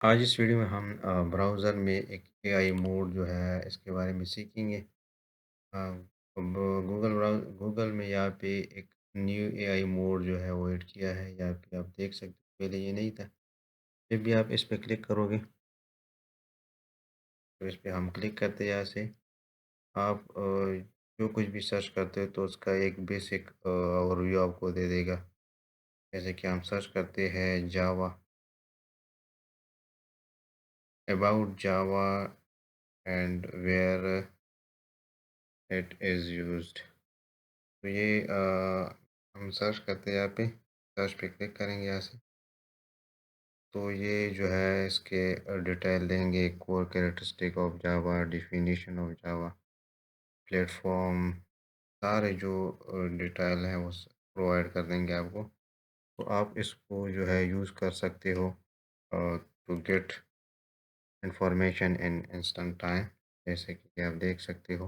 आज इस वीडियो में हम ब्राउज़र में एक एआई मोड जो है इसके बारे में सीखेंगे। अब गूगल में यहाँ पे एक न्यू एआई मोड जो है वो ऐड किया है, यहाँ पे आप देख सकते हो, पहले ये नहीं था। जब भी आप इस पे क्लिक करोगे तो इस पे हम क्लिक करते हैं। यहाँ से आप जो कुछ भी सर्च करते हो तो उसका एक बेसिक ओवरव्यू आपको दे देगा। जैसे कि हम सर्च करते हैं Java, about Java and where it is used. तो ये हम सर्च करते हैं यहाँ पे, सर्च पे क्लिक करेंगे यहाँ से। तो ये जो है इसके डिटेल देंगे, core characteristic of Java, definition of Java, platform, सारे जो डिटेल हैं वो प्रोवाइड कर देंगे आपको। तो आप इसको जो है यूज़ कर सकते हो to get information in instant time, जैसे कि आप देख सकते हो।